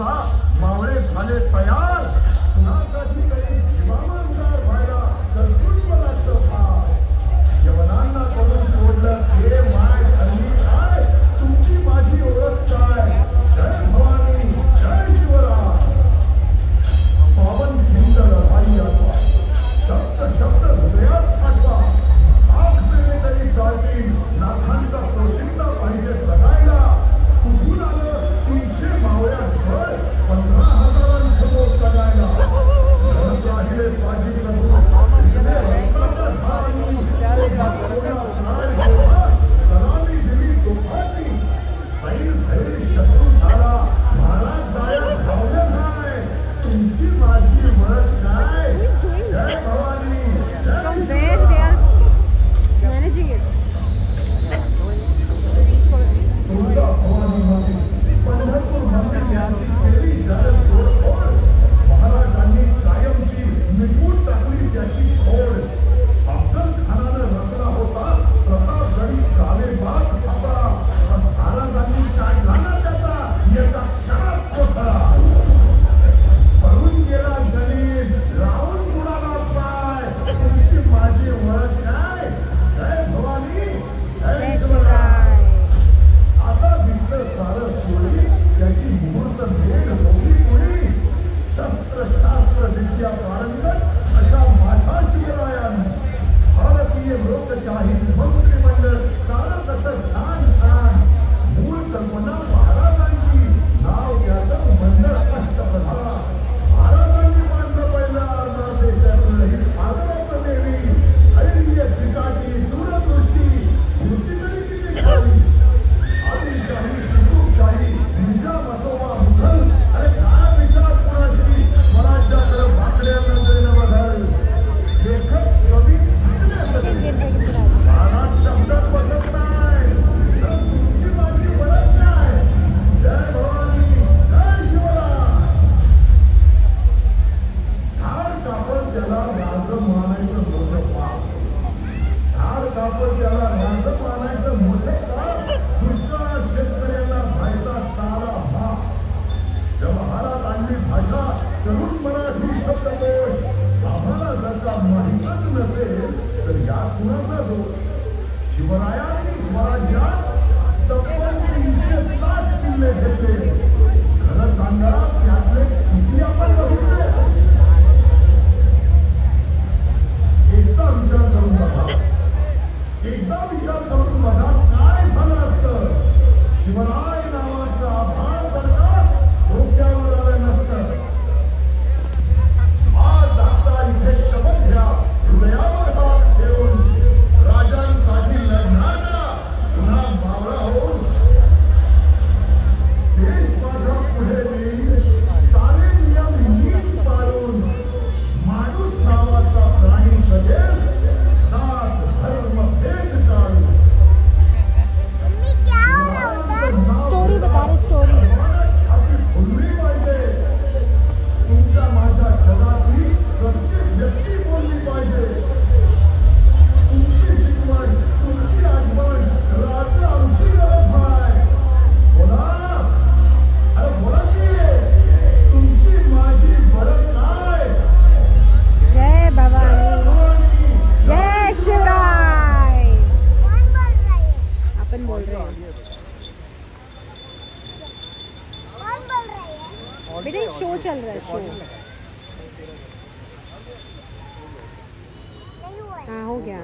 वाढदिवसा मावळे झाले तयार. कुणासाठी तरी जीवावर उदार व्हायला कर्तृत्व लागतं फार. यवनांना करून सोडलं हे माय धरणी काय, तुमची माझी ओळख काय. जय भवानी जय शिवराय. पावन खिंड लढाई आठवा, शब्द शब्द हृदयात साठवा. आग पेले तरी चालतील, लाखांचा पोशिंदा पाहिजे जगायला. कुठून आलं 300 मावळ्यात भर, 15,000 करायला. घरात राहिले बाजी प्रभू, भिजले रक्ताच्या धारांनी. तोफात सोडला प्राण गोळा, सलामी दिली तोफांनी. सैर धैर्य शत्रू झाला, महाराज जाळ्यात धावले नाही. तुमची माझी ओळख काय. जय भवानी जय शिवराय. तुळजा भवानी मंदिर, पंढरपूर मंदिर यांची केली जलद तोडफोड. महाराजांनी कायमची मिटवून टाकली त्याची खोड. अफजल खानानं रचला होता प्रतापगडी कालेबाग सापळा, पण महाराजांनी काढला ना त्याचा एका क्षणात कोठडा. पळून गेला गणित, राहून बुडाला पाय. तुमची माझी ओळख काय. जय भवानी जय शिवराय. आता दिसलं सारं सोयी, त्याची मुहूर्त मेघ होती कुणी. शस्त्र शास्त्र विद्या पारंगत अशा माझ्या शिवरायानं. भारतीय लोकशाही मंत्रिमंडळ सारं कसं छान छान. मूळ कल्पना महाराजांची, नाव त्याचं मंडळ अष्टप्रधान. महाराजांनी बांधलं पहिलं देशाचं ही आदराचं देवी. धैर्य चिकाटी दूरदृष्टी स्मृती तरी किती खाली. आदिलशाही हुकूमशाही निजाम असोवा मुघल, अरे काय विचार कुणाची. स्वराज्याकडे वाकड्या नजरेनं बघाल. लेखक कवी महाराज शब्दात बसत नाही, तर तुमची माझी ओळख काय. जय भवानी जय शिवराय. झाड कापड त्याला राज मानायचं मोठं पाप. झाड कापड त्याला राज मानायचं मोठं पाप. दुष्काळात शेतकऱ्यांना व्हायचा सारा भाग. व्यवहारात आणली भाषा करून मराठी शब्दकोश. आम्हाला जर का माहीतच नसेल तर या कुणाचा दोष. शिवरायांनी स्वराज्यात तब्बल 360 किल्ले घेतले. खरं सांगा त्यातले किती आपण बघितले. एकदा विचार करून बघा, एकदा विचार करून बघा काय झालं असतं. शिवराय नावाचं आभाळ जर का डोक्यावर आलं नसतं. आज आता इथे शपथ घ्या, हृदयावर हात ठेवून. राजांसाठी लढणार का पुन्हा मावळा होऊन. देश माझा पुढे नेईल, सारे नियम नीट पाळून. माणूस नावाचा प्राणी जगेल, जात धर्म भेद टाळून. स्टोरी बता रहे स्टोरी. छाती फुलली पाहिजे. तुमच्या माझ्या जगातली प्रत्येक व्यक्ती बोलली पाहिजे. तुमची शिकवण तुमची आठवण राज आमची गरज आहे. बोला अरे बोला की तुमची माझी ओळख काय. जय भवानी जय शिवराय. अपन बोल रहे हैं बेटा, शो चल रहा है शो. हाँ हो गया.